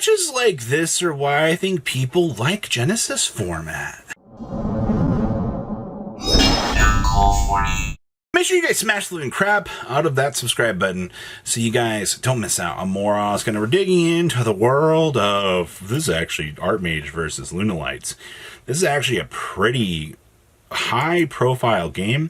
matches like this are why I think people like Genesys format. Make sure you guys smash the living crap out of that subscribe button so you guys don't miss out on more. I was going to we're digging into the world of, this is actually Archmage versus Lunalights. This is actually a pretty high profile game,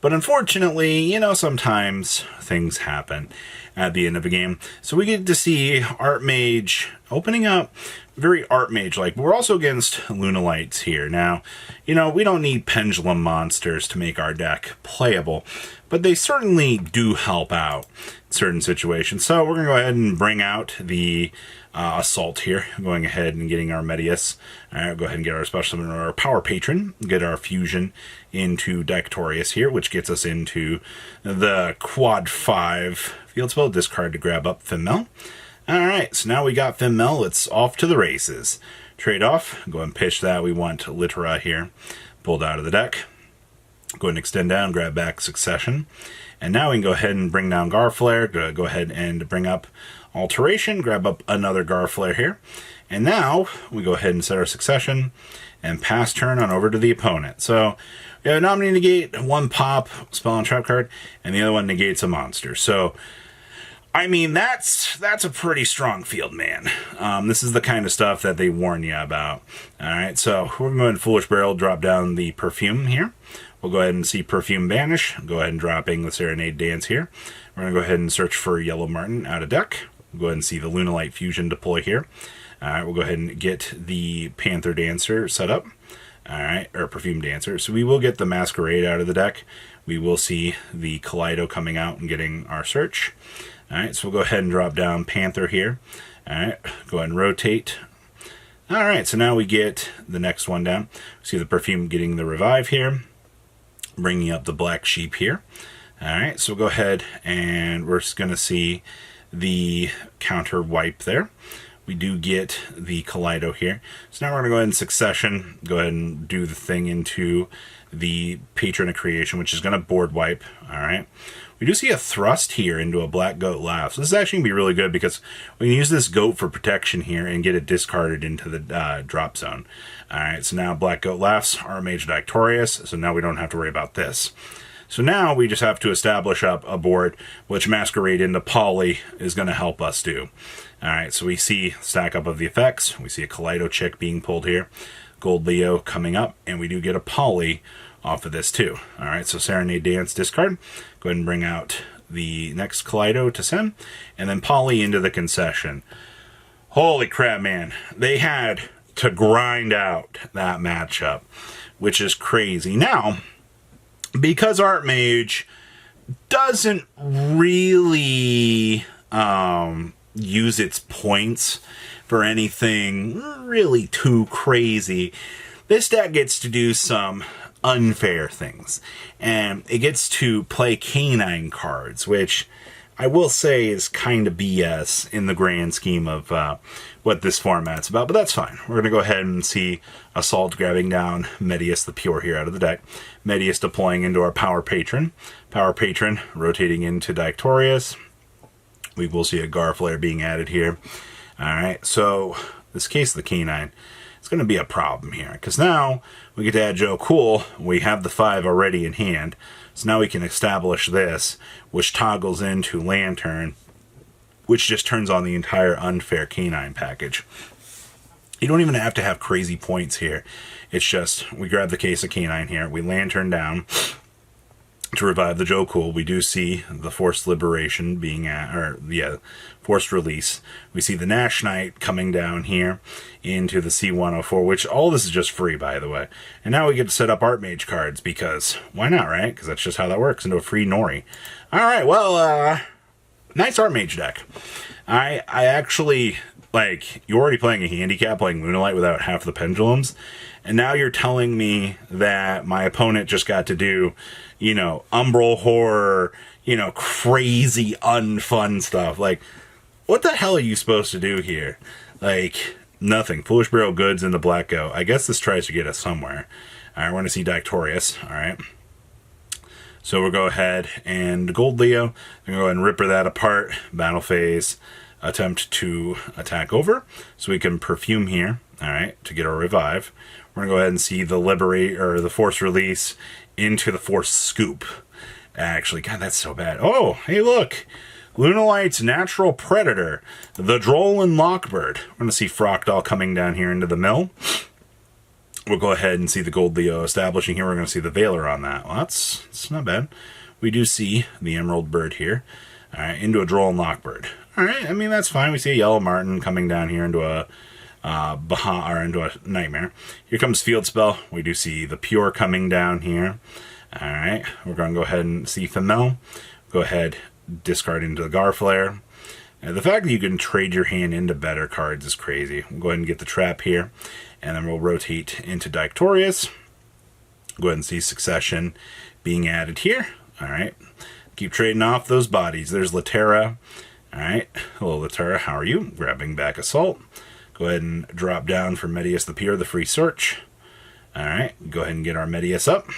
but unfortunately, you know, sometimes things happen at the end of a game. So we get to see Archmage opening up very Archmage-like. We're also against Lunalights here. Now, you know, we don't need pendulum monsters to make our deck playable, but they certainly do help out in certain situations. So we're going to go ahead and bring out the Assault here, going ahead and getting our Medius. Go ahead and get our Special Summon, our Power Patron, get our Fusion into Dictorius here, which gets us into the Quad 5 field spell, discard to grab up Femel. Alright, so now we got Femel, it's off to the races. Trade off, go ahead and pitch that. We want Littera here, pulled out of the deck. Go ahead and extend down, grab back Succession. And now we can go ahead and bring down Garflare, go ahead and bring up Alteration, grab up another Garflare here. And now we go ahead and set our Succession and pass turn on over to the opponent. So we have a Nominee Negate, one pop, spell and trap card, and the other one negates a monster. So I mean, that's a pretty strong field, man. This is the kind of stuff that they warn you about. Alright, so we're going to go ahead and Foolish Barrel, drop down the Perfume here. We'll go ahead and see Perfume Banish. Go ahead and dropping the Serenade Dance here. We're going to go ahead and search for Yellow Martin out of deck. We'll go ahead and see the Lunalight Fusion deploy here. Alright, we'll go ahead and get the Panther Dancer set up. Alright, or Perfume Dancer. So we will get the Masquerade out of the deck. We will see the Kaleido coming out and getting our search. Alright, so we'll go ahead and drop down Panther here. Alright, go ahead and rotate. Alright, so now we get the next one down. See the Perfume getting the revive here. Bringing up the Black Sheep here. Alright, so we'll go ahead and we're just going to see the counter wipe there. We do get the Kaleido here. So now we're going to go ahead and Succession. Go ahead and do the thing into the Patron of Creation, which is going to board wipe. Alright. We do see a thrust here into a Black Goat Laughs. This is actually going to be really good because we can use this goat for protection here and get it discarded into the drop zone. Alright, so now Black Goat Laughs, Archmage Dictorius, so now we don't have to worry about this. So now we just have to establish up a board which Masquerade into Poly is going to help us do. Alright, so we see stack up of the effects. We see a Kaleido Chick being pulled here. Gold Leo coming up, and we do get a Poly off of this too. Alright, so Serenade Dance, discard. Go ahead and bring out the next Kaleido to send, and then Poly into the concession. Holy crap, man. They had to grind out that matchup, which is crazy. Now, because Archmage doesn't really use its points for anything really too crazy, this deck gets to do some unfair things, and it gets to play canine cards, which I will say is kind of BS in the grand scheme of what this format's about, but that's fine. We're going to go ahead and see Assault grabbing down Medius the Pure here out of the deck. Medius deploying into our Power Patron. Power Patron rotating into Dictorius. We will see a Garflare being added here. Alright, so this case of the canine, it's going to be a problem here, because now we get to add Joe Cool. We have the 5 already in hand, so now we can establish this, which toggles into Lantern, which just turns on the entire unfair canine package. You don't even have to have crazy points here. It's just, we grab the case of canine here, we Lantern down to revive the Joe Cool. We do see the Forced Liberation being Forced Release. We see the Nash Knight coming down here into the C104, which all this is just free, by the way. And now we get to set up Archmage cards, because why not, right? Because that's just how that works, into a free Nori. Alright, well, nice Archmage deck. I actually, like, you're already playing a handicap, playing Lunalight without half the pendulums, and now you're telling me that my opponent just got to do, you know, Umbral Horror, you know, crazy unfun stuff. Like, what the hell are you supposed to do here? Like, nothing. Foolish Barrel Goods and the Black Goat. I guess this tries to get us somewhere. Alright, we're going to see Dictorius. Alright. So we'll go ahead and Gold Leo. We're going to go ahead and Ripper that apart. Battle phase. attempt to attack over. So we can perfume here, all right, to get our revive. We're going to go ahead and see the liberate or the force release into the force scoop. Actually, God, that's so bad. Oh, hey, look. Lunalight's natural predator, the Droll and Lockbird. We're going to see Froctal coming down here into the mill. We'll go ahead and see the Gold Leo establishing here. We're going to see the Veiler on that. Well, that's not bad. We do see the Emerald Bird here. All right, into a Droll and Lockbird. All right, I mean, that's fine. We see a Yellow Martin coming down here into a into a Nightmare. Here comes Field Spell. We do see the Pure coming down here. All right, we're going to go ahead and see Femel. Go ahead, discard into the Garflare. And the fact that you can trade your hand into better cards is crazy. We'll go ahead and get the Trap here, and then we'll rotate into Dictorius. Go ahead and see Succession being added here. All right, keep trading off those bodies. There's Laterra. All right, hello Laterra, how are you? Grabbing back Assault. Go ahead and drop down for Medius the Pure, the free search. All right, go ahead and get our Medius up.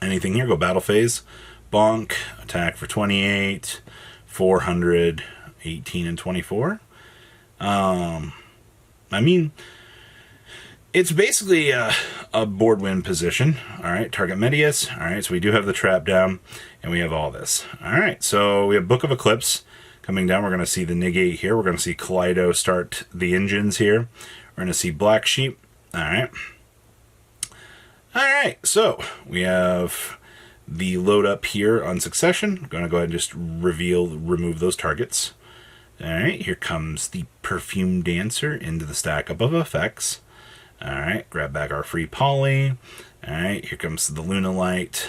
Anything here, go Battle Phase. Bonk, attack for 28, 400, 18, and 24. I mean, it's basically a board win position. All right, target Medius. All right, so we do have the trap down, and we have all this. All right, so we have Book of Eclipse coming down. We're going to see the Negate here. We're going to see Kaleido start the engines here. We're going to see Black Sheep. All right. All right, so we have the load up here on Succession. I'm going to go ahead and just remove those targets. All right, here comes the Perfume Dancer into the stack above effects. All right, grab back our free Poly. All right, here comes the Lunalight.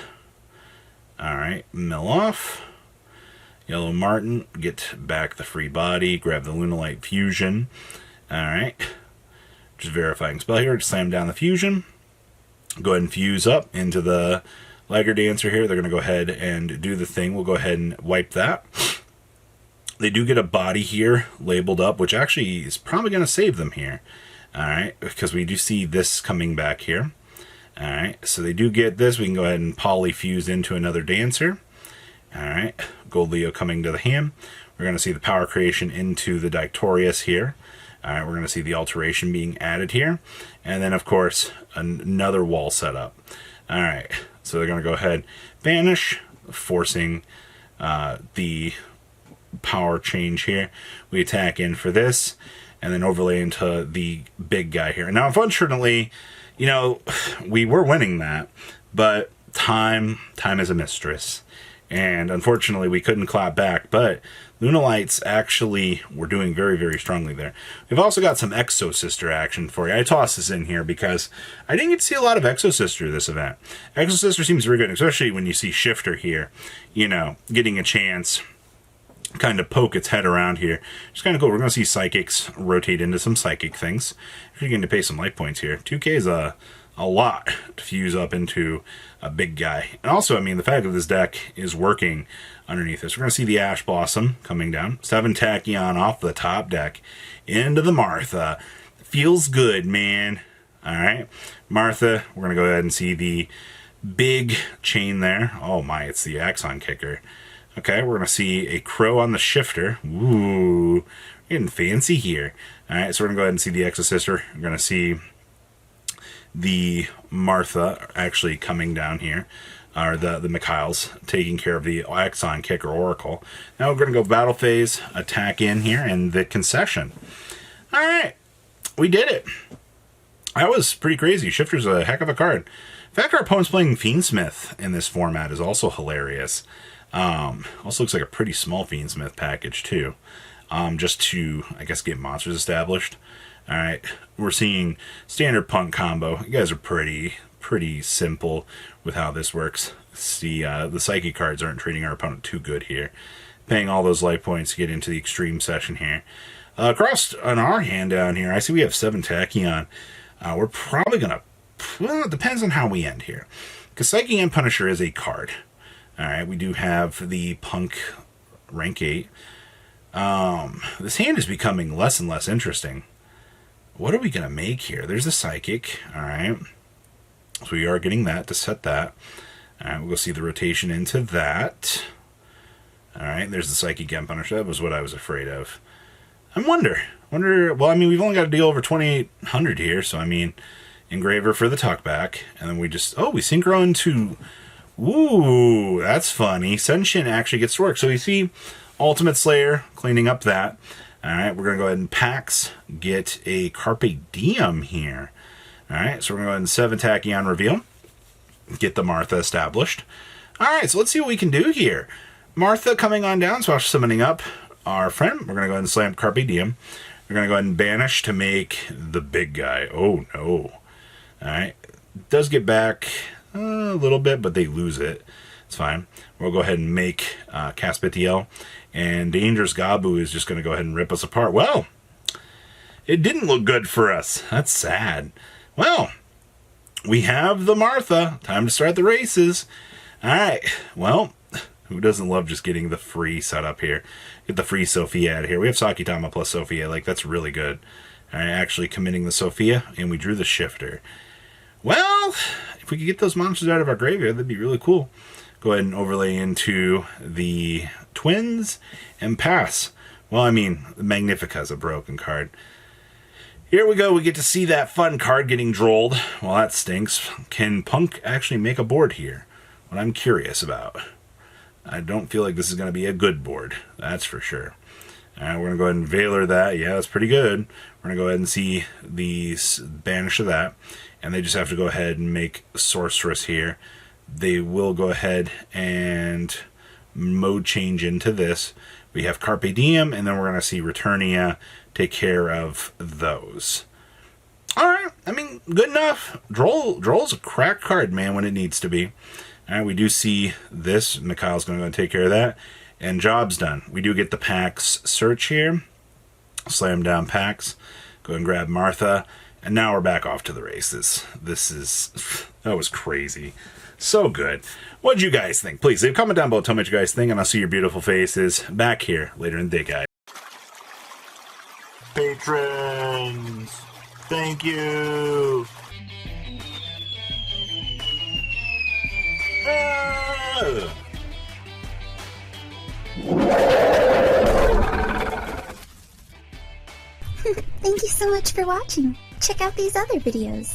All right, mill off. Yellow Martin, get back the free body. Grab the Lunalight Fusion. All right, just verifying spell here. Just slam down the Fusion. Go ahead and fuse up into the Liger Dancer here. They're going to go ahead and do the thing. We'll go ahead and wipe that. They do get a body here labeled up, which actually is probably going to save them here. All right, because we do see this coming back here. All right, so they do get this. We can go ahead and polyfuse into another Dancer. All right, Gold Leo coming to the hand. We're going to see the power creation into the Dictorius here. All right, we're going to see the alteration being added here. And then, of course, another wall setup. All right, so they're going to go ahead, banish, forcing the power change here. We attack in for this, and then overlay into the big guy here. Now, unfortunately, you know, we were winning that, but time is a mistress. And unfortunately, we couldn't clap back, but Lunalights actually were doing very, very strongly there. We've also got some Exo-Sister action for you. I tossed this in here because I didn't get to see a lot of Exo-Sister this event. Exo-Sister seems very good, especially when you see Shifter here, you know, getting a chance kind of poke its head around here. It's kind of cool. We're going to see Psychics rotate into some Psychic things. You're going to pay some life points here. 2K is a lot to fuse up into a big guy. And also, I mean, the fact that this deck is working underneath this. We're going to see the Ash Blossom coming down. 7 Tachyon off the top deck into the Martha. Feels good, man. All right. Martha, we're going to go ahead and see the big chain there. Oh my, it's the Axon Kicker. Okay, we're going to see a Crow on the Shifter. Ooh, getting fancy here. All right, so we're going to go ahead and see the Exo-Sister. We're going to see the Martha actually coming down here, or the Mikhails taking care of the Axon Kicker Oracle. Now we're going to go Battle Phase, attack in here, and the Concession. All right, we did it. That was pretty crazy. Shifter's a heck of a card. In fact, our opponent's playing Fiendsmith in this format is also hilarious. Also looks like a pretty small Fiendsmith package too. Just to, I guess, get monsters established. Alright, we're seeing standard punk combo. You guys are pretty simple with how this works. See, the Psyche cards aren't treating our opponent too good here. Paying all those life points to get into the extreme session here. Across on our hand down here, I see we have 7 Tachyon. We're probably going to, well, it depends on how we end here. Because Psyche and Punisher is a card. Alright, we do have the Punk rank 8. This hand is becoming less and less interesting. What are we going to make here? There's the Psychic. Alright. So we are getting that to set that. Alright, we'll go see the rotation into that. Alright, there's the Psychic and Punisher. That was what I was afraid of. I wonder. Well, I mean, we've only got to deal over 2,800 here, so I mean, engraver for the talkback, and then we just we synchro into. Ooh, that's funny. Senshin actually gets to work. So you see, Ultimate Slayer cleaning up that. All right, we're gonna go ahead and Pax get a Carpe Diem here. All right, so we're gonna go ahead and 7 Tachyon reveal, get the Martha established. All right, so let's see what we can do here. Martha coming on down, so summoning up our friend. We're gonna go ahead and slam Carpe Diem. We're going to go ahead and banish to make the big guy. Oh, no. Alright. Does get back a little bit, but they lose it. It's fine. We'll go ahead and make Caspitiel. And Dangerous Gabu is just going to go ahead and rip us apart. Well, it didn't look good for us. That's sad. Well, we have the Martha. Time to start the races. Alright. Well, who doesn't love just getting the free setup here? Get the free Sophia out of here. We have Sakitama plus Sophia. Like, that's really good. All right, actually committing the Sophia, and we drew the Shifter. Well, if we could get those monsters out of our graveyard, that'd be really cool. Go ahead and overlay into the Twins and pass. Well, I mean, Magnifica's a broken card. Here we go. We get to see that fun card getting drolled. Well, that stinks. Can Punk actually make a board here? What I'm curious about. I don't feel like this is going to be a good board. That's for sure. We're going to go ahead and Veiler that. Yeah, that's pretty good. We're going to go ahead and see the banish of that. And they just have to go ahead and make Sorceress here. They will go ahead and mode change into this. We have Carpe Diem, and then we're going to see Returnia take care of those. Alright, I mean, good enough. Droll's a crack card, man, when it needs to be. Alright, we do see this. Mikhail's going to go and take care of that. And job's done. We do get the Pax search here. Slam down Pax. Go and grab Martha. And now we're back off to the races. That was crazy. So good. What'd you guys think? Please leave a comment down below. Tell me what you guys think. And I'll see your beautiful faces back here later in the day, guys. Patrons! Thank you! Thank you so much for watching. Check out these other videos.